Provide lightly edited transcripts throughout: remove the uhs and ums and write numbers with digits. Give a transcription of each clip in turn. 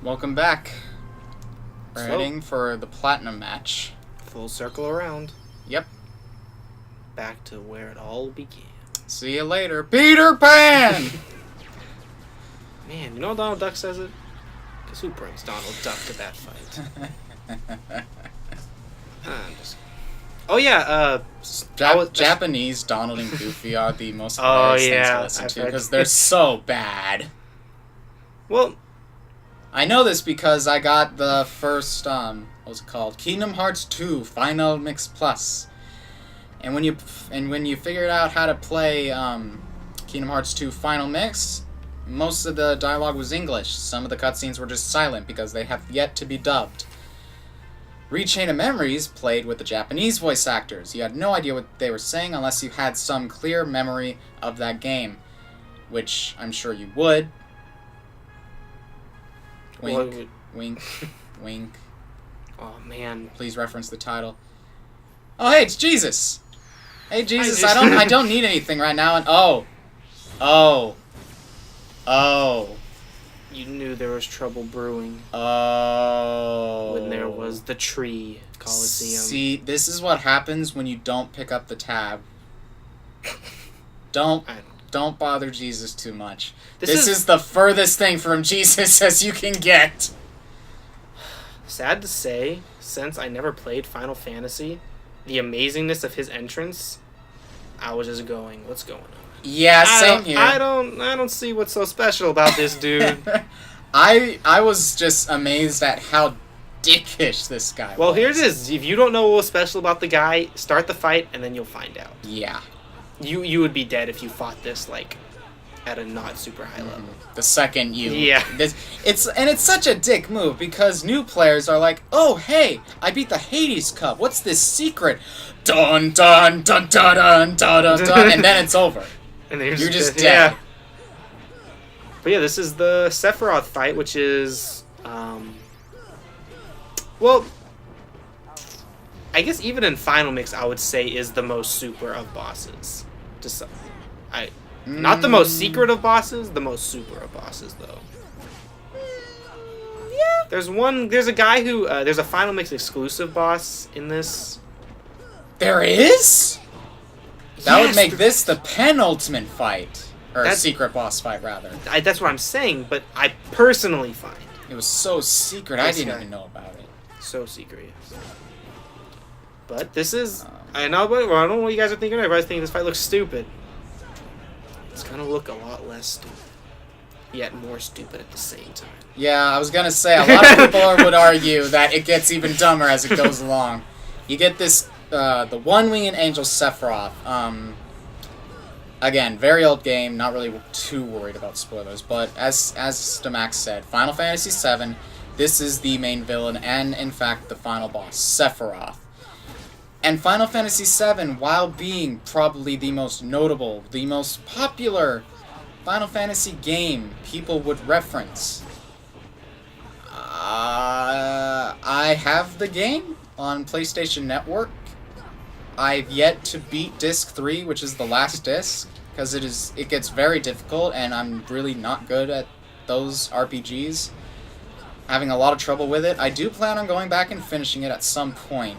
Welcome back. We're So- heading for the platinum match. Full circle around. Yep. Back to where it all began. See you later, Peter Pan! Man, you know how Donald Duck says it? Because who brings Donald Duck to that fight? Oh, yeah, Japanese Donald and Goofy are the most Oh, hilarious things yeah, to listen I've to heard- because they're so bad. Well, I know this because I got the first, what was it called? Kingdom Hearts 2 Final Mix Plus. And when you figured out how to play Kingdom Hearts 2 Final Mix, most of the dialogue was English. Some of the cutscenes were just silent because they have yet to be dubbed. Rechain of Memories played with the Japanese voice actors. You had no idea what they were saying unless you had some clear memory of that game, which I'm sure you would. Wink, well, wink, wink. oh, man. Please reference the title. Oh, hey, it's Jesus. Hey, Jesus, Hi, I don't need anything right now. And oh. You knew there was trouble brewing Oh. when there was the tree Coliseum. See, this is what happens when you don't pick up the tab. Don't bother Jesus too much. This is the furthest thing from Jesus as you can get. Sad to say, since I never played Final Fantasy, the amazingness of his entrance, I was just going, what's going on? Yeah, same here. I don't see what's so special about this dude. I was just amazed at how dickish this guy was. Well, here it is. If you don't know what was special about the guy, start the fight and then you'll find out. Yeah. You would be dead if you fought this like at a not super high level. The second you... Yeah. It's such a dick move because new players are like, oh, hey, I beat the Hades Cup. What's this secret? Dun, dun, dun, dun, dun, dun, dun, dun, and then it's over. And You're just dead. dead. Yeah. But yeah, this is the Sephiroth fight, which is, well, I guess even in Final Mix, I would say is the most super of bosses. Not the most secret of bosses, the most super of bosses, though. Yeah. There's a guy who, there's a Final Mix exclusive boss in this. There is? That Yes, would make this the penultimate fight. Or That's- secret boss fight, rather. That's what I'm saying, but I personally find It was so secret, I This didn't guy. even know about it. so secret. Yes. But this is, I don't know what you guys are thinking. Everybody's thinking this fight looks stupid. It's gonna look a lot less stupid, yet more stupid at the same time. Yeah, I was gonna say, a lot of people would argue that it gets even dumber as it goes along. You get this, the one-winged angel Sephiroth. Again, very old game, not really too worried about spoilers, but as Stamax said, Final Fantasy VII, this is the main villain, and in fact, the final boss, Sephiroth. And Final Fantasy VII, while being probably the most notable, the most popular Final Fantasy game people would reference, I have the game on PlayStation Network. I've yet to beat Disc 3, which is the last disc, because it gets very difficult, and I'm really not good at those RPGs. Having a lot of trouble with it. I do plan on going back and finishing it at some point.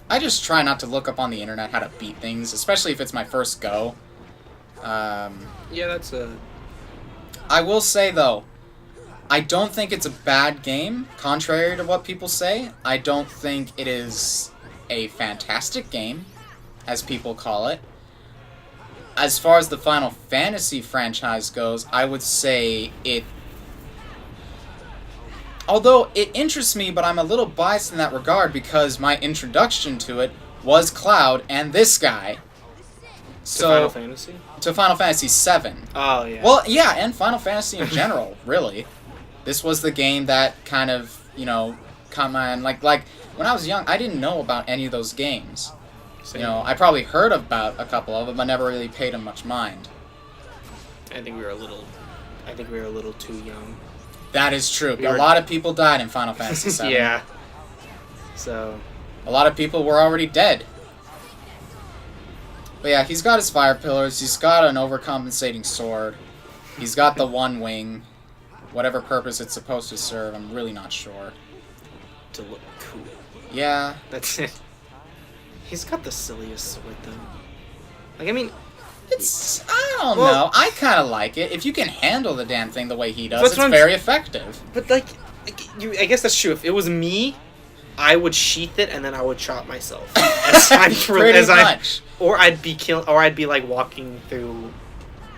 I just try not to look up on the internet how to beat things, especially if it's my first go. Yeah, that's a. I will say, though, I don't think it's a bad game, contrary to what people say. I don't think it is a fantastic game, as people call it. As far as the Final Fantasy franchise goes, I would say it... Although it interests me, but I'm a little biased in that regard because my introduction to it was Cloud and this guy. So, Final Fantasy? to Final Fantasy VII. Oh, yeah. Well, yeah, and Final Fantasy in general, really. This was the game that kind of, caught my eye. Like, when I was young, I didn't know about any of those games. Same. I probably heard about a couple of them, but never really paid them much mind. I think we were a little too young. That is true. We A were- lot of people died in Final Fantasy VII. Yeah. So. A lot of people were already dead. But yeah, he's got his fire pillars. He's got an overcompensating sword. He's got the one wing. whatever purpose it's supposed to serve. I'm really not sure. To look cool. Yeah. That's it. He's got the silliest sword, though. Like, I mean... It's... I don't know. I kind of like it. If you can handle the damn thing the way he does, it's very effective. But, like I guess that's true. If it was me, I would sheath it and then I would chop myself. Pretty much. Or I'd be, like, walking through...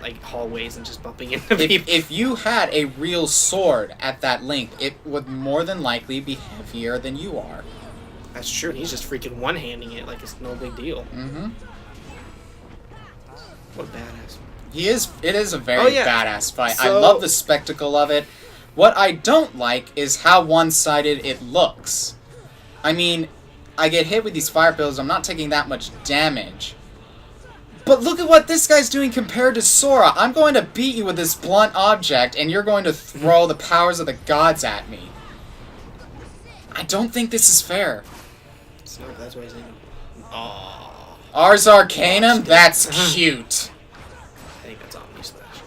like hallways and just bumping into people. If you had a real sword at that length, it would more than likely be heavier than you are. That's true. He's just freaking one-handing it like it's no big deal. Mm-hmm. What a badass. It is a very badass fight. I love the spectacle of it. What I don't like is how one-sided it looks. I mean, I get hit with these fire pills, I'm not taking that much damage. But look at what this guy's doing compared to Sora. I'm going to beat you with this blunt object, and you're going to throw the powers of the gods at me. I don't think this is fair. It's not, that's why he's in. Aww. Ars Arcanum? That's cute. I think that's Omni Slash.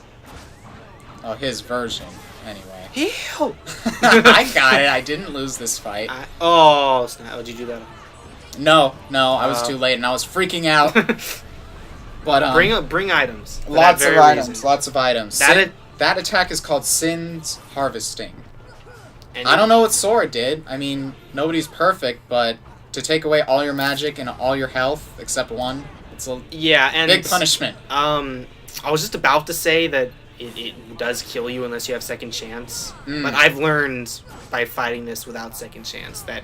Oh, his version. Anyway. Ew! I got it. I didn't lose this fight. Oh, snap. Did you do that? No, I was too late, and I was freaking out. But bring items. Lots of items. That attack is called Sin's Harvesting. And I don't know what Sora did. I mean, nobody's perfect, but to take away all your magic and all your health except one, it's a big punishment. I was just about to say that it does kill you unless you have second chance. But I've learned by fighting this without second chance that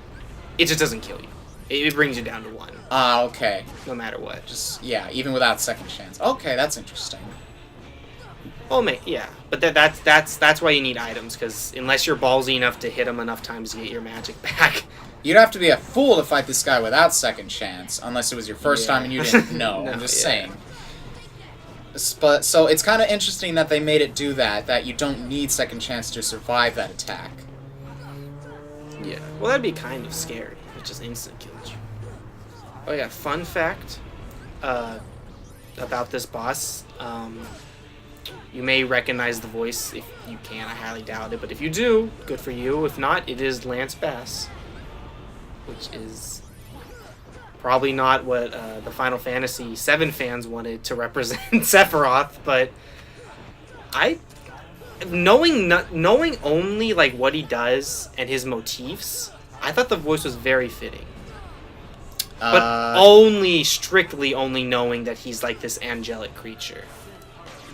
it just doesn't kill you. It brings you down to 1. Ah, okay. No matter what. Even without second chance. Okay, that's interesting. Oh, mate, yeah. But that's why you need items, because unless you're ballsy enough to hit him enough times to get your magic back. You'd have to be a fool to fight this guy without second chance, unless it was your first time and you didn't know. I'm just saying. But so it's kind of interesting that they made it do that you don't need second chance to survive that attack. Yeah. Well, that'd be kind of scary. It just instant kills you. Oh yeah, fun fact about this boss. You may recognize the voice if you can. I highly doubt it, but if you do, good for you. If not, it is Lance Bass, which is probably not what the Final Fantasy VII fans wanted to represent Sephiroth, but knowing only like what he does and his motifs, I thought the voice was very fitting. But strictly only knowing that he's like this angelic creature.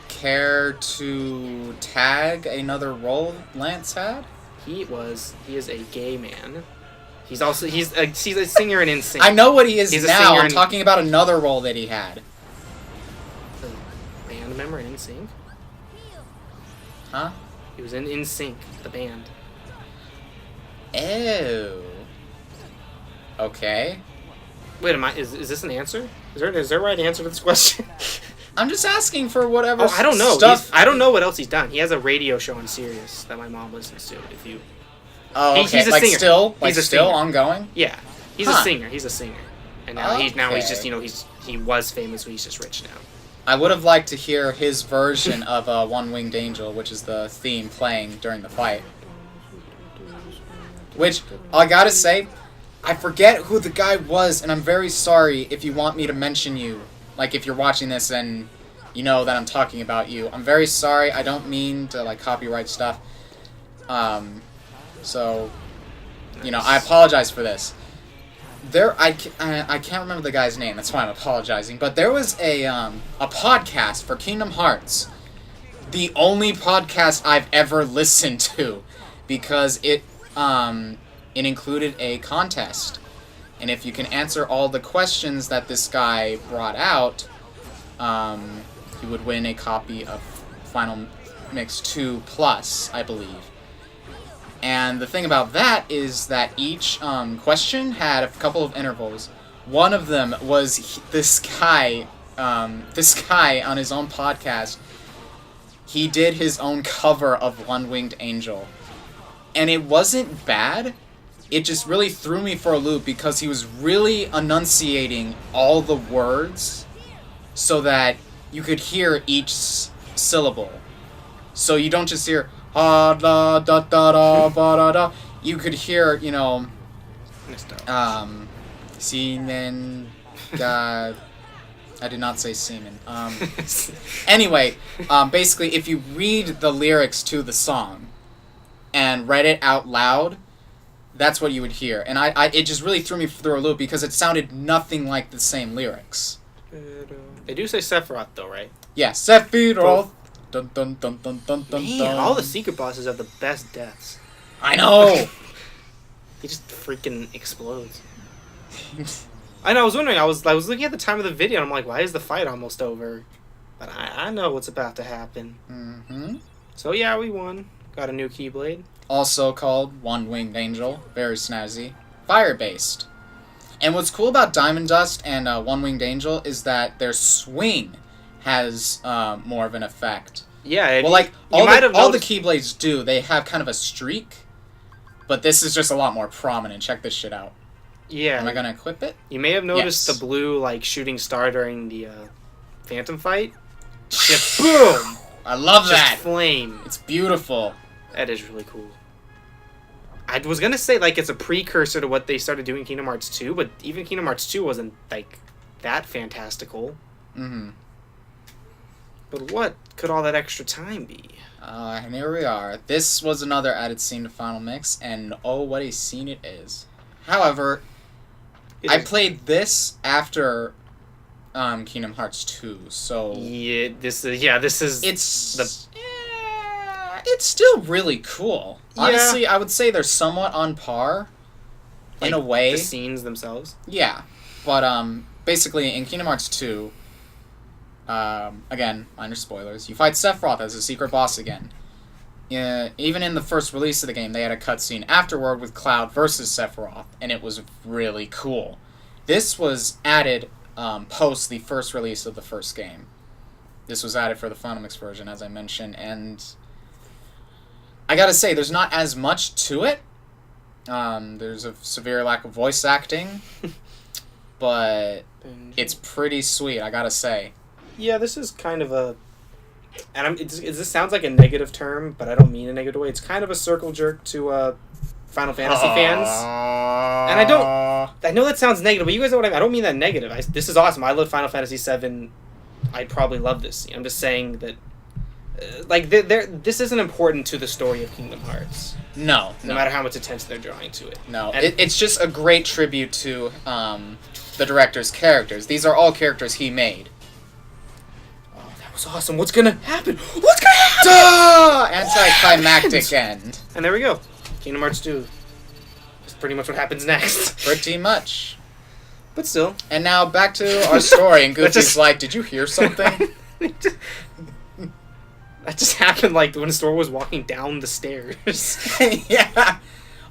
Care to tag another role Lance had? He is a gay man. He's a singer in NSYNC. I know what he is now. I'm talking about another role that he had. The band member in NSYNC? Huh? He was in NSYNC, the band. Oh. Okay. Wait, is this an answer? Is there a right answer to this question? I'm just asking for whatever. I don't know. Stuff. I don't know what else he's done. He has a radio show on Sirius that my mom listens to. If you. Oh, okay. He's a singer. He's still ongoing. Yeah, he's a singer. He's a singer, and now he's just he was famous, but he's just rich now. I would have liked to hear his version of One Winged Angel, which is the theme playing during the fight. Which I gotta say, I forget who the guy was, and I'm very sorry if you want me to mention you. Like, if you're watching this and you know that I'm talking about you. I'm very sorry. I don't mean to, like, copyright stuff. So, you know, I apologize for this. I can't remember the guy's name. That's why I'm apologizing. But there was a podcast for Kingdom Hearts. The only podcast I've ever listened to. Because it included a contest. And if you can answer all the questions that this guy brought out, you would win a copy of Final Mix 2 Plus, I believe. And the thing about that is that each question had a couple of intervals. One of them was this guy on his own podcast. He did his own cover of One Winged Angel. And it wasn't bad. It just really threw me for a loop because he was really enunciating all the words so that you could hear each syllable. So you don't just hear ha da da da da ba da da. You could hear, semen. I did not say semen. Anyway, basically, if you read the lyrics to the song and read it out loud, that's what you would hear. And it just really threw me through a loop because it sounded nothing like the same lyrics. They do say Sephiroth, though, right? Yeah, Sephiroth. Dun, dun, dun, dun, dun, dun, Man, dun. all the secret bosses have the best deaths. I know! He just freaking explodes. I know, I was wondering, I was looking at the time of the video, and I'm like, why is the fight almost over? But I know what's about to happen. Mm-hmm. So yeah, we won. Got a new Keyblade. Also called One-Winged Angel. Very snazzy. Fire-based. And what's cool about Diamond Dust and One-Winged Angel is that their swing has more of an effect. Yeah, well, like, all the Keyblades do, they have kind of a streak, but this is just a lot more prominent. Check this shit out. Yeah. Am I going to equip it? You may have noticed the blue, like, shooting star during the Phantom fight. Just boom! I love that! Just flame. It's beautiful. That is really cool. I was going to say, like, it's a precursor to what they started doing in Kingdom Hearts 2, but even Kingdom Hearts 2 wasn't, like, that fantastical. Mm-hmm. But what could all that extra time be? And here we are. This was another added scene to Final Mix, and oh, what a scene it is. However, I played this after Kingdom Hearts 2, so... Yeah, this is... It's still really cool. Yeah. Honestly, I would say they're somewhat on par, in a way. The scenes themselves? Yeah. But, basically, in Kingdom Hearts 2... again, minor spoilers. You fight Sephiroth as a secret boss again. Even in the first release of the game, they had a cutscene afterward with Cloud versus Sephiroth, and it was really cool. This was added post the first release of the first game. This was added for the Final Mix version, as I mentioned, and I gotta say, there's not as much to it. There's a severe lack of voice acting, but it's pretty sweet, I gotta say. Yeah, this is kind of a... And this sounds like a negative term, but I don't mean a negative way. It's kind of a circle jerk to Final Fantasy fans. And I know that sounds negative, but you guys know what I mean. I don't mean that negative. This is awesome. I love Final Fantasy VII. I'd probably love this. I'm just saying that... this isn't important to the story of Kingdom Hearts. No matter how much attention they're drawing to it. No, it's just a great tribute to the director's characters. These are all characters he made. Was awesome. What's gonna happen? What's gonna happen? Duh! Anticlimactic end. And there we go. Kingdom Hearts 2. That's pretty much what happens next. Pretty much. But still. And now back to our story. And Goofy's like, did you hear something? That just happened like when Sora was walking down the stairs. Yeah.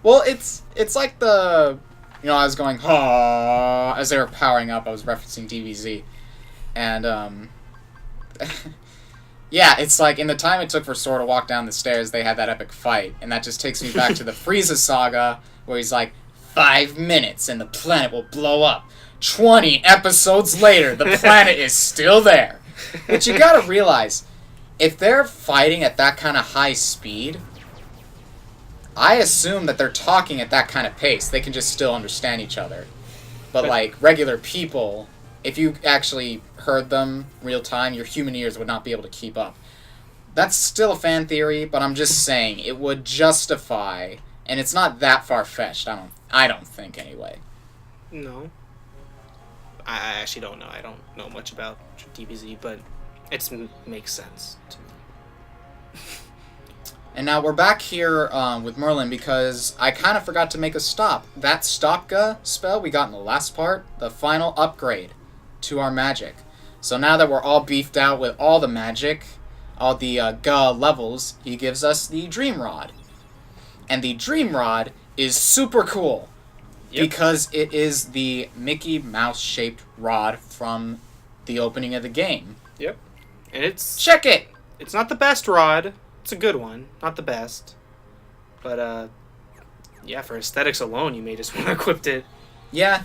Well, it's like the... I was going, as they were powering up. I was referencing DBZ. And, yeah, it's like in the time it took for Sora to walk down the stairs, they had that epic fight, and that just takes me back to the Frieza saga, where he's like, 5 minutes and the planet will blow up. 20 episodes later, the planet is still there. But you gotta realize, if they're fighting at that kind of high speed, I assume that they're talking at that kind of pace. They can just still understand each other. But like, regular people... If you actually heard them real time, your human ears would not be able to keep up. That's still a fan theory, but I'm just saying it would justify, and it's not that far-fetched. I don't think anyway. No, I actually don't know. I don't know much about DBZ, but it makes sense to me. And now we're back here with Merlin because I kind of forgot to make a stop. That Stopga spell we got in the last part, the final upgrade to our magic. So now that we're all beefed out with all the magic, all the levels, he gives us the Dream Rod. And the Dream Rod is super cool because it is the Mickey Mouse shaped rod from the opening of the game. Yep. And it's... Check it! It's not the best rod. It's a good one. Not the best. But, yeah, for aesthetics alone, you may just want to equip it. Yeah.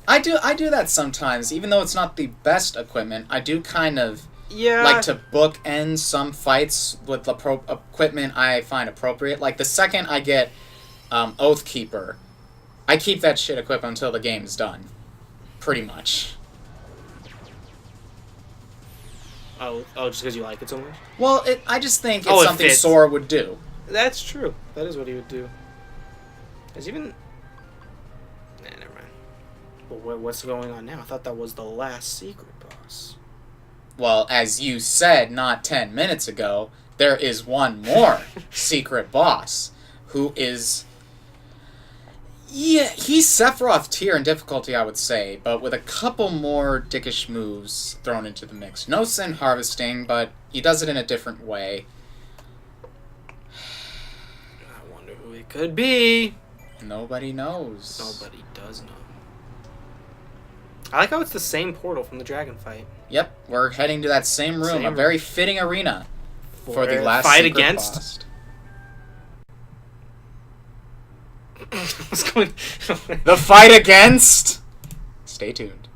I do that sometimes. Even though it's not the best equipment, I do kind of Yeah. like to bookend some fights with the equipment I find appropriate. Like the second I get Oathkeeper, I keep that shit equipped until the game's done. Pretty much. Oh, just because you like it so much? Well, I just think it's Oh, it something fits. Sora would do. That's true. That is what he would do. Is even... Nah, never mind. Well, what's going on now? I thought that was the last secret boss. Well, as you said not 10 minutes ago, there is one more secret boss who is... Yeah, he's Sephiroth tier in difficulty, I would say, but with a couple more dickish moves thrown into the mix. No sin harvesting, but he does it in a different way. I wonder who it could be. Nobody knows. Nobody does know. I like how it's the same portal from the dragon fight. Yep, we're heading to that same room, a very fitting arena for the last fight secret against. boss. What's going? The fight against. Stay tuned.